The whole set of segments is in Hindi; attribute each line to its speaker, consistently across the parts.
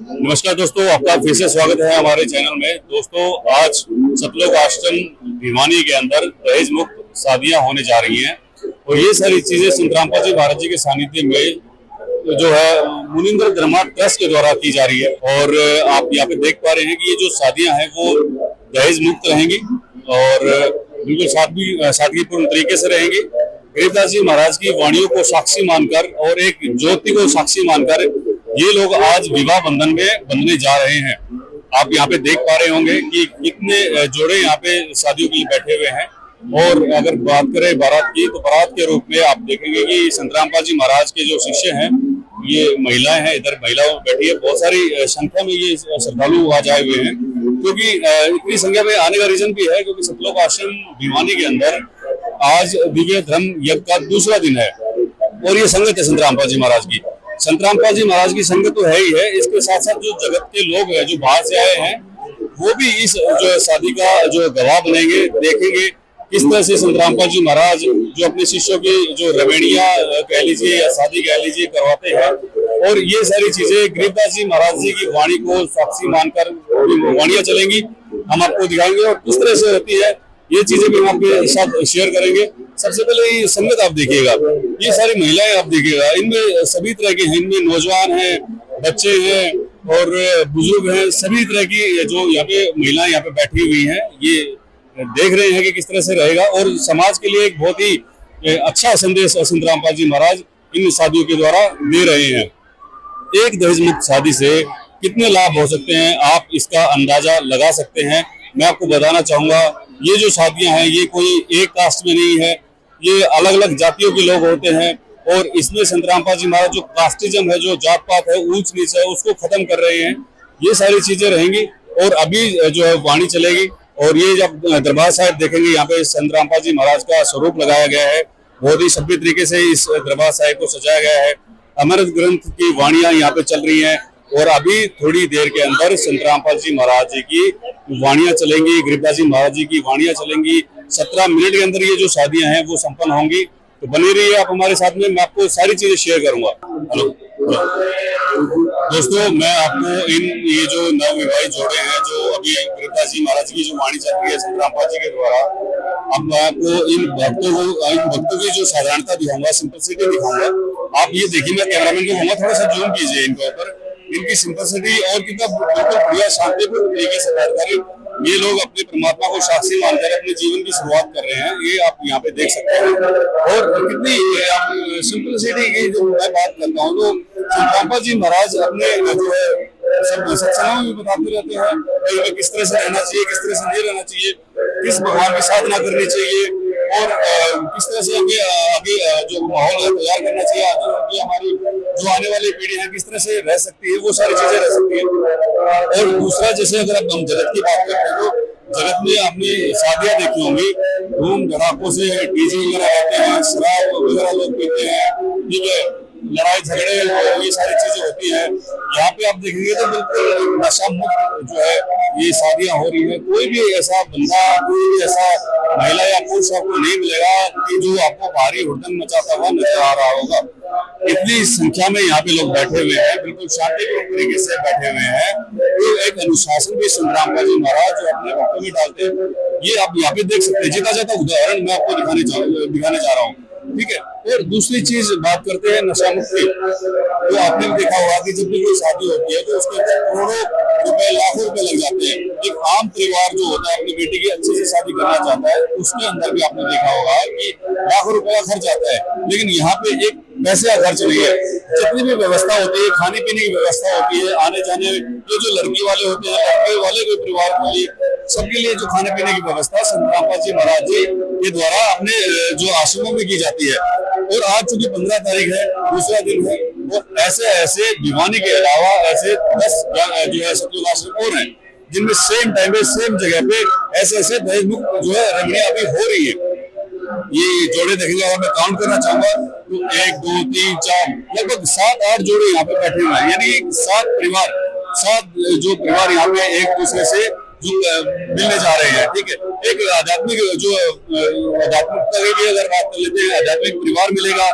Speaker 1: नमस्कार दोस्तों, आपका फिर से स्वागत है हमारे चैनल में। दोस्तों, आज सतलोक आश्रम भिवानी के अंदर दहेज मुक्त शादियां होने जा रही हैं और ये सारी चीजें संत रामपाल जी महाराज जी के सानिध्य में जो है मुनिंद्र धर्मा ट्रस्ट के द्वारा की जा रही है। और आप यहाँ पे देख पा रहे हैं कि ये जो शादियां हैं वो दहेज मुक्त रहेंगी और बिल्कुल सादगीपूर्ण तरीके से रहेंगी। गरीबदास जी महाराज की वाणियों को साक्षी मानकर और एक ज्योति को साक्षी मानकर ये लोग आज विवाह बंधन में बंधने जा रहे हैं। आप यहाँ पे देख पा रहे होंगे कि कितने जोड़े यहाँ पे शादियों के लिए बैठे हुए हैं। और अगर बात करें बारात की, तो बारात के रूप में आप देखेंगे कि संत रामपाल जी महाराज के जो शिष्य हैं, ये महिलाएं हैं। इधर महिलाओं बैठी है, बहुत सारी संख्या में ये श्रद्धालु आज आए हुए हैं, क्योंकि इतनी संख्या में आने का रीजन भी है क्योंकि सतलोक आश्रम भिवानी के अंदर आज दिव्य धर्म यज्ञ का दूसरा दिन है और ये संगत है संत रामपाल जी महाराज की। संत रामपाल जी महाराज की संगत तो है ही है, इसके साथ साथ जो जगत के लोग हैं जो बाहर से आए हैं वो भी इस जो शादी का जो गवाह बनेंगे, देखेंगे किस तरह से संत रामपाल जी महाराज जो अपने शिष्यों की जो रवेणियां कह लीजिए या शादी कह लीजिए करवाते हैं। और ये सारी चीजें गरीबदास जी महाराज जी की वाणी को साक्षी मानकर वाणियां चलेंगी, हम आपको दिखाएंगे और किस तरह से रहती है ये चीजें भी हम आपके साथ शेयर करेंगे। सबसे पहले ये संगत आप देखिएगा, ये सारी महिलाएं आप देखिएगा, इनमें सभी तरह के हैं, इनमें नौजवान हैं, बच्चे हैं और बुजुर्ग हैं, सभी तरह की जो यहाँ पे महिलाएं यहाँ पे बैठी हुई हैं। ये देख रहे हैं कि किस तरह से रहेगा और समाज के लिए एक बहुत ही अच्छा संदेश संत रामपाल जी महाराज इन शादियों के द्वारा दे रहे हैं। एक दहेज मुक्त शादी से कितने लाभ हो सकते हैं, आप इसका अंदाजा लगा सकते हैं। मैं आपको बताना चाहूंगा, ये जो शादियां हैं ये कोई एक कास्ट में नहीं है, ये अलग अलग जातियों के लोग होते हैं। और इसमें संत रामपाल जी महाराज जो कास्टिज्म है, जो जात पात है, ऊंच नीच है, उसको खत्म कर रहे हैं। ये सारी चीजें रहेंगी और अभी जो है वाणी चलेगी। और ये जब दरबार साहिब देखेंगे, यहाँ पे संत रामपाल जी महाराज का स्वरूप लगाया गया है, बहुत ही सभ्य तरीके से इस दरबार साहिब को सजाया गया है। अमृत ग्रंथ की वाणियां यहाँ पे चल रही हैं और अभी थोड़ी देर के अंदर संत रामपाल जी महाराज जी की वाणियां चलेंगी, गरीबदास जी महाराज जी की वाणियां चलेंगी। 17 मिनट के अंदर ये जो शादियां हैं वो संपन्न होंगी। तो बने रहिए आप हमारे साथ में, मैं आपको सारी चीजें शेयर करूंगा। हेलो दोस्तों, मैं आपको ये जो नवविवाहित जोड़े हैं जो अभी गरीबदास जी महाराज की जो वाणी चल रही है संत रामपाल जी के द्वारा, अब मैं आपको इन भक्तों की जो साधारणता दिखाऊंगा, सिंपलिसिटी दिखाऊंगा। आप ये देखिए, मैं कैमरामैन को कहूंगा थोड़ा सा जूम कीजिए इनके ऊपर, इनकी सिंपलिसिटी और कितना बिल्कुल बढ़िया शांतिपूर्ण तरीके से बैठ कर ये लोग अपने परमात्मा को साक्षी मानकर अपने जीवन की शुरुआत कर रहे हैं। ये आप यहाँ पे देख सकते हैं और कितनी सिंपलिसिटी की जो मैं बात करता हूँ, तो संत रामपाल जी महाराज अपने जो है सब सत्संगों में बताते रहते हैं कि किस तरह से रहना चाहिए, किस तरह से नहीं रहना चाहिए, किस भगवान की साधना करनी चाहिए और किस तरह से आगे जो माहौल है तैयार करना चाहिए, आगे हमारी जो आने वाली पीढ़ी है किस तरह से रह सकती है, वो सारी चीजें रह सकती है। और दूसरा, जैसे अगर आप हम जगत की बात करते हैं तो जगत में आपने शादियां देखी होंगी, धूम धड़ाकों से डीजे वगैरह आते हैं, शराब वगैरह लोग पीते हैं, ठीक है, लड़ाई झगड़े, ये सारी चीजें होती है। यहाँ पे आप देखेंगे तो बिल्कुल नशा मुक्त जो है ये शादियां हो रही है। कोई भी ऐसा बंदा, कोई भी ऐसा महिला या पुरुष आपको नहीं मिलेगा कि जो आपको भारी हुड़दंग मचाता हुआ नजर आ रहा होगा। इतनी संख्या में यहाँ पे लोग बैठे हुए हैं, बिल्कुल शांतिपूर्ण तरीके से बैठे हुए हैं। तो एक अनुशासन भी संत रामपाल जी महाराज जो अपने भक्तों में डालते हैं, ये आप यहाँ पे देख सकते हैं। जीता जाता उदाहरण मैं आपको दिखाने जा रहा हूँ, ठीक है। और दूसरी चीज बात करते हैं नशा मुक्ति। तो आपने भी देखा होगा कि जब भी कोई शादी होती है तो उसके अंदर करोड़ों रुपए, लाखों रुपए लग जाते हैं। एक आम परिवार जो होता है अपनी बेटी की अच्छे से शादी करना चाहता है, उसके अंदर भी आपने देखा होगा कि लाखों रुपए का खर्च आता है, लेकिन यहाँ पे एक पैसे का खर्च नहीं है। जितनी भी व्यवस्था होती है, खाने पीने की व्यवस्था होती है, आने जाने जो लड़की वाले होते हैं, लड़के वाले कोई परिवार के लिए, सबके लिए जो खाने पीने की व्यवस्था संत रामपाल जी महाराज जी के द्वारा अपने जो आश्रमों में की जाती है। और आज चूंकि 15 तारीख है, दूसरा दिन है, और ऐसे भिवानी के अलावा ऐसे 10 जो है सतलोक आश्रम और हैं जिनमें सेम टाइम पे सेम जगह पे ऐसे दहेज मुक्त जो है रमणियां अभी हो रही है। ये जोड़े देखेंगे, अगर मैं काउंट करना चाहूंगा तो 1 2 3 4 लगभग 7-8 जोड़े यहाँ पे बैठे हुए हैं। यानी 7 जो परिवार यहाँ पे एक दूसरे से जो मिलने जा रहे हैं, ठीक है। एक आध्यात्मिक जो आध्यात्मिकता की अगर बात कर लेते हैं, आध्यात्मिक परिवार मिलेगा,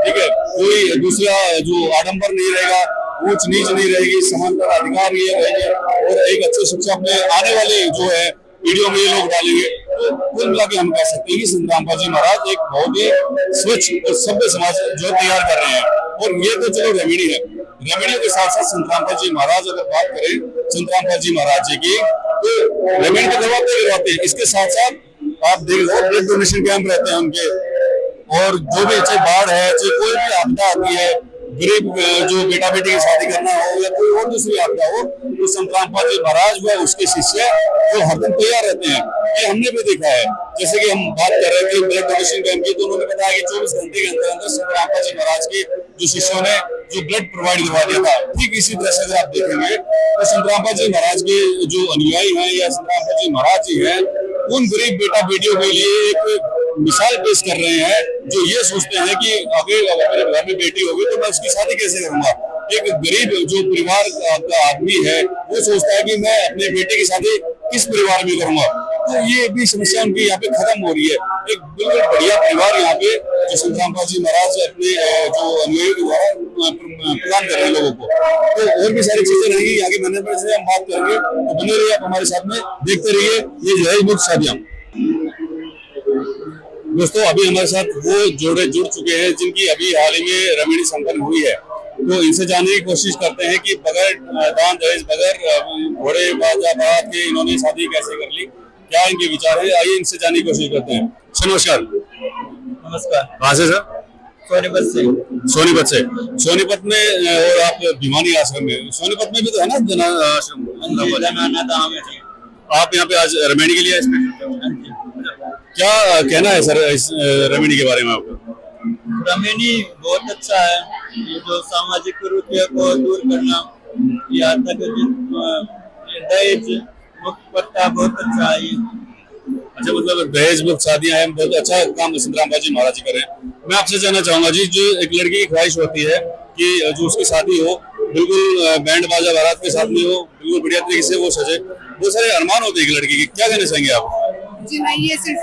Speaker 1: ठीक है। कोई दूसरा जो आडंबर नहीं रहेगा ऊंच नीच नहीं रहेगी, समानता अधिकार ये रहेंगे और एक अच्छी शिक्षा अपने आने वाले जो है वीडियो में ये लोग डालेंगे। तो कुल मिला के हम कह सकते हैं कि संत रामपाल जी महाराज एक बहुत ही स्वच्छ और सभ्य समाज जो तैयार कर रहे हैं। और ये तो चलो रेमेडी है, रेमेडी के साथ साथ संत रामपाल जी महाराज अगर बात करें संत रामपाल जी महाराज जी की, तो रेमेडी तो करवाते हैं, इसके साथ साथ आप देख लो ब्लड डोनेशन कैंप रहते हैं उनके, और जो भी चाहे बाढ़ है, चाहे कोई भी आपदा आती है, गरीब जो बेटा बेटी की शादी करना हो या कोई और दूसरी आपदा हो, तो संत रामपाल जी महाराज व उसके शिष्य जो हरदम तैयार रहते हैं। ये हमने भी देखा है, जैसे कि हम बात कर रहे थे ब्लड डोनेशन कैंप की, तो उन्होंने बताया कि 24 घंटे के अंदर अंदर संत रामपाल जी महाराज के जो शिष्यों ने जो ब्लड प्रोवाइड करवा दिया था। ठीक इसी तरह से अगर आप देखेंगे तो संत रामपाल जी महाराज के जो अनुयायी हैं या संत रामपाल जी महाराज जी हैं, उन गरीब बेटा बेटियों के लिए एक मिसाल पेश कर रहे हैं, जो ये सोचते हैं कि अगर मेरे घर में बेटी होगी तो मैं उसकी शादी कैसे करूंगा। एक गरीब जो परिवार का आदमी है वो सोचता है कि मैं अपने बेटे की शादी किस परिवार में करूंगा। तो ये भी समस्या उनकी यहाँ पे खत्म हो रही है। एक बिल्कुल बढ़िया परिवार यहाँ पे जो संत रामपाल जी महाराज अपने जो अनुयायियों के द्वारा प्रदान कर रहे हैं लोगों को। तो और भी सारी चीजें रहेंगी आगे मैनेजमेंट से हम बात करेंगे, तो बने रहिए आप हमारे साथ में, देखते रहिए ये दहेज मुक्त शादियां। दोस्तों अभी हमारे साथ वो जोड़े जुड़ चुके हैं जिनकी अभी हाल ही में रेमेडी संपन्न हुई है, तो इनसे जानने की कोशिश करते हैं कि बगैर दान दहेज बगैर घोड़े बाजा बारात के इन्होंने शादी कैसे कर ली, क्या इनके विचार है, आइए इनसे जानने की कोशिश करते हैं। नमस्कार।
Speaker 2: नमस्कार।
Speaker 1: कहाँ से सर?
Speaker 2: सोनीपत से।
Speaker 1: सोनीपत से। सोनीपत में और आप भिवानी आश्रम में, सोनीपत में भी तो है ना आश्रम? आप यहाँ पे आज रेमेडी के लिए क्या कहना है सर इस रेमेडी के बारे में आपका?
Speaker 2: रेमेडी बहुत अच्छा है, ये जो सामाजिक कुरीतियों को दूर करना, यहाँ तक दहेज मुक्त पट्टा बहुत अच्छा है।
Speaker 1: अच्छा, मतलब दहेज मुक्त शादियां हैं, बहुत अच्छा काम संत रामपाल जी महाराज जी कर रहे हैं। मैं आपसे जानना चाहूंगा जी, जो एक लड़की की ख्वाहिश होती है कि जो उसकी शादी हो बिल्कुल बैंड बाजा बारात के साथ में हो, बिल्कुल बढ़िया तरीके से वो सजे, बहुत सारे अरमान होते हैं एक लड़की की, क्या कहना चाहेंगे आप?
Speaker 3: जी नहीं, ये सिर्फ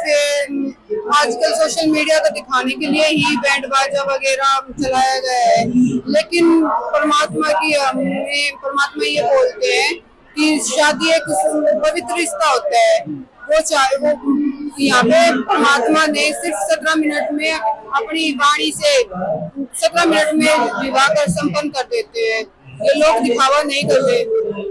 Speaker 3: आजकल सोशल मीडिया को दिखाने के लिए ही बैंड बाजा वगैरह चलाया गया है, लेकिन परमात्मा ये बोलते हैं कि शादी एक पवित्र रिश्ता होता है। वो चाहे वो यहाँ पे परमात्मा ने सिर्फ 17 मिनट में अपनी वाणी से 17 मिनट में विवाह कर संपन्न कर देते हैं। ये लोग दिखावा नहीं करते,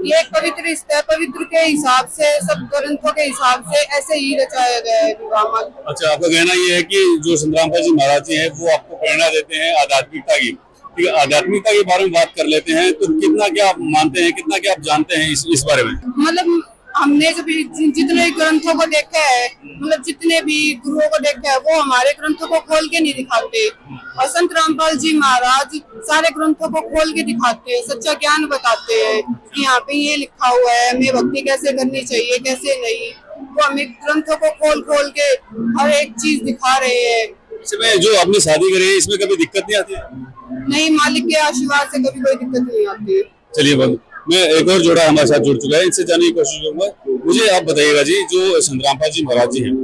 Speaker 3: ये एक पवित्र रिश्ता है, पवित्र के हिसाब से, सब ग्रंथों के हिसाब से ऐसे ही रचाया गया है विवाह।
Speaker 1: अच्छा, आपका कहना ये है कि जो संत रामपाल जी महाराज जी हैं वो आपको प्रेरणा देते हैं आध्यात्मिकता की। ठीक है, आध्यात्मिकता के बारे में बात कर लेते हैं, तो कितना क्या आप मानते हैं, कितना क्या आप जानते हैं इस बारे में?
Speaker 3: मतलब हमने जब जितने ग्रंथों को देखा है, मतलब जितने भी गुरुओं को देखा है, वो हमारे ग्रंथों को खोल के नहीं दिखाते, और संत रामपाल जी महाराज सारे ग्रंथों को खोल के दिखाते हैं, सच्चा ज्ञान बताते हैं कि यहाँ पे ये लिखा हुआ है, हमें भक्ति कैसे करनी चाहिए कैसे नहीं। वो हमें ग्रंथों को खोल खोल के हर एक चीज दिखा रहे हैं।
Speaker 1: इसमें जो आपने शादी करी है इसमें कभी दिक्कत नहीं आती?
Speaker 3: नहीं, मालिक के आशीर्वाद से कभी कोई दिक्कत नहीं आती।
Speaker 1: चलिए, बहुत मैं एक और जोड़ा हमारे साथ जुड़ चुका है, इनसे जानने की कोशिश करूंगा। मुझे आप बताइएगा जी, जो संत रामपाल जी महाराज जी हैं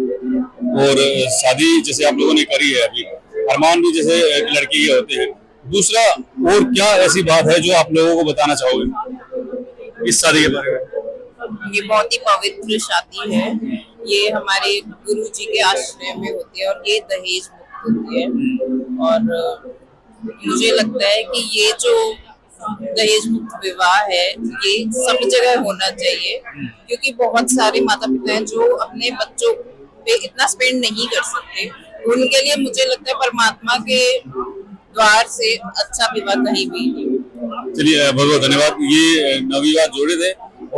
Speaker 1: और शादी जैसे आप लोगों ने करी है, अभी अरमान भी जैसे एक लड़की के होते हैं, दूसरा और क्या ऐसी बात है जो आप लोगों को बताना चाहोगे इस शादी के बारे में?
Speaker 4: ये बहुत ही पवित्र शादी है, ये हमारे गुरु जी के आश्रय में होती है और ये दहेज मुक्त होती है। और मुझे लगता है कि ये जो दहेज मुक्त विवाह है ये सब जगह होना चाहिए, क्योंकि बहुत सारे माता पिता हैं जो अपने बच्चों पे इतना स्पेंड नहीं कर सकते, उनके लिए मुझे लगता है परमात्मा के द्वार से अच्छा विवाह कहीं भी नहीं।
Speaker 1: चलिए, बहुत बहुत धन्यवाद। ये नवविवाह जोड़े थे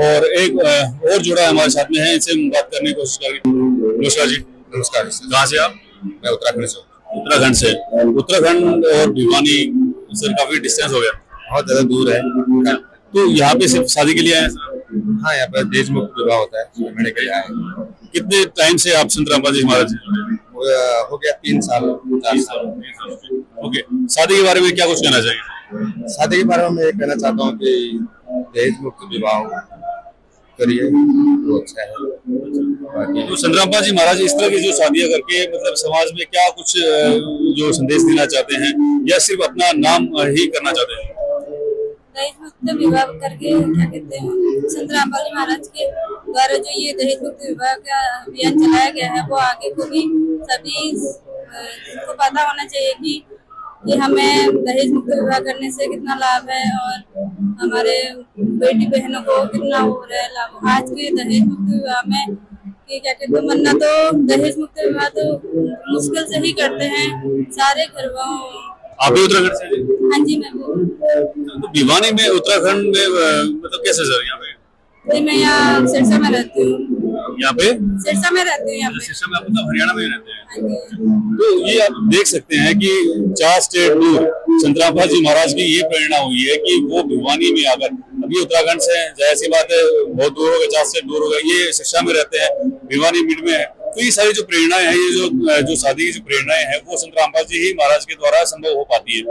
Speaker 1: और एक और जोड़ा हमारे साथ में है, इनसे बात करने की कोशिश करेंगे। नमस्कार जी।
Speaker 5: नमस्कार।
Speaker 1: कहाँ से आप?
Speaker 5: मैं उत्तराखंड से हूँ।
Speaker 1: उत्तराखंड से। उत्तराखंड और भिवानी सर काफी डिस्टेंस हो गया,
Speaker 5: बहुत ज्यादा दूर है।
Speaker 1: तो यहाँ पे सिर्फ शादी के लिए आए हैं?
Speaker 5: हाँ, यहाँ पर दहेज मुक्त विवाह होता है, मैंने के लिए आए।
Speaker 1: कितने टाइम से आप संत रामपाल जी महाराज जी?
Speaker 5: हो गया 3 साल 4 साल।
Speaker 1: ओके, शादी के बारे में क्या कुछ कहना चाहिए?
Speaker 5: शादी के बारे में मैं ये कहना चाहता हूँ कि दहेज मुक्त विवाह करिए, वो अच्छा है।
Speaker 1: तो संत रामपाल जी महाराज इस तरह की जो शादियां करके मतलब समाज में क्या कुछ जो संदेश देना चाहते हैं, या सिर्फ अपना नाम ही करना चाहते हैं?
Speaker 6: दहेज मुक्त विवाह करके क्या कहते हैं संत रामपाल जी महाराज के द्वारा जो ये दहेज मुक्त विवाह का अभियान चलाया गया है वो आगे को भी सभी को पता होना चाहिए कि हमें दहेज मुक्त विवाह करने से कितना लाभ है और हमारे बेटी बहनों को कितना हो रहा है लाभ। आज के दहेज मुक्त विवाह में कि क्या कहते हैं वरना तो दहेज मुक्त विवाह तो मुश्किल से ही करते हैं सारे घर वालों।
Speaker 1: आप भी उत्तराखंड से हैं?
Speaker 6: हाँ जी मैं
Speaker 1: तो भिवानी में उत्तराखंड में मतलब कैसे सर यहाँ पे?
Speaker 6: जी मैं यहाँ सिरसा में रहती हूँ।
Speaker 1: यहाँ पे
Speaker 6: सिरसा में रहती हूँ यहाँ पे।
Speaker 1: सिरसा में आप मतलब हरियाणा में रहते हैं।
Speaker 6: हाँ जी।
Speaker 1: तो ये आप देख सकते हैं कि 4 स्टेट दूर संत रामपाल जी महाराज की ये प्रेरणा हुई है कि वो भिवानी में आकर, अभी उत्तराखंड से जाहिर सी बात है बहुत दूर हो गए, 4 स्टेट दूर हो गए, ये शिक्षा में रहते हैं, भिवानी मिड में है। तो ये सारी जो प्रेरणाएं हैं, ये जो शादी की जो प्रेरणाएं हैं वो संत रामपाल जी ही महाराज के द्वारा संभव हो पाती है।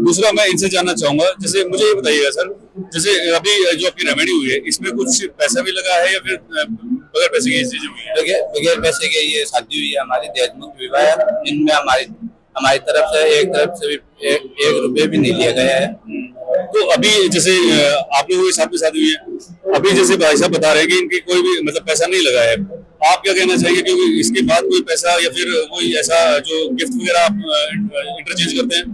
Speaker 1: दूसरा मैं इनसे जानना चाहूंगा, जैसे मुझे ये बताइएगा सर, जैसे अभी जो आपकी रेमेडी हुई है इसमें कुछ पैसा भी लगा है या फिर बगैर पैसे की चीजें हुई है?
Speaker 5: बगैर पैसे के ये शादी हुई है हमारी, दहेज मुक्त विवाह है। इनमें हमारी तरफ से भी एक रुपये भी नहीं लिया गया है।
Speaker 1: तो अभी जैसे आप लोगों के साथ भी शादी हुई है, अभी जैसे भाई साहब बता रहे हैं कि इनकी कोई भी मतलब पैसा नहीं लगा है, आप क्या कहना चाहिए? क्योंकि इसके बाद कोई पैसा या फिर कोई ऐसा जो गिफ्ट वगैरह आप इंटरचेंज करते हैं?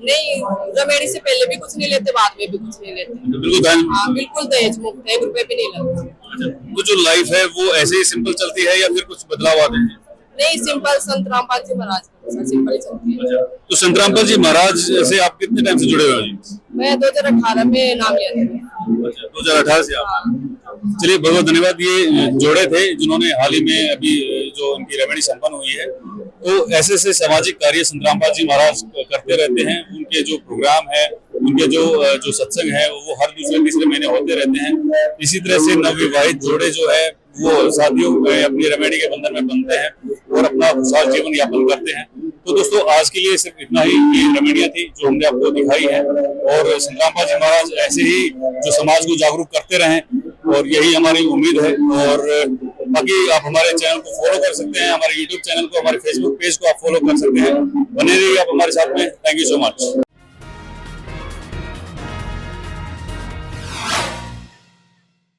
Speaker 4: नहीं, रेमेडी से पहले भी कुछ नहीं लेते, बाद में भी कुछ नहीं लेते।
Speaker 1: बिल्कुल
Speaker 4: हाँ बिल्कुल दहेज मुक्त, 1 रुपए भी नहीं लगता।
Speaker 1: तो जो लाइफ है वो ऐसे ही सिंपल चलती है या फिर कुछ बदलाव आते हैं?
Speaker 4: नहीं, सिंपल संत रामपाल जी महाराज सिंपल ही चलती है।
Speaker 1: तो संत रामपाल जी महाराज से आप कितने टाइम से जुड़े हुए हैं?
Speaker 4: मैं 2018 में नाम लिया था।
Speaker 1: 2018 से आप? चलिए बहुत धन्यवाद। ये जोड़े थे जिन्होंने हाल ही में अभी जो इनकी रेमेडी संपन्न हुई है। तो ऐसे सामाजिक कार्य संत रामपाल जी महाराज करते रहते हैं। उनके जो प्रोग्राम है, उनके जो सत्संग है वो हर दूसरे तीसरे महीने होते रहते हैं। इसी तरह से नवविवाहित जोड़े जो है वो शादियों में अपनी रेमेडी के बंधन में बनते हैं और अपना खुशहाल जीवन यापन करते हैं। तो दोस्तों आज के लिए सिर्फ इतना ही, ये रेमेडियां थी जो हमने आपको दिखाई है। और संत रामपाल जी महाराज ऐसे ही जो समाज को जागरूक करते रहें और यही हमारी उम्मीद है। और बाकी आप हमारे चैनल को फॉलो कर सकते हैं, हमारे यूट्यूब चैनल को, हमारे फेसबुक पेज को आप फॉलो कर सकते हैं। बने रहिए आप हमारे साथ में। Thank you so much.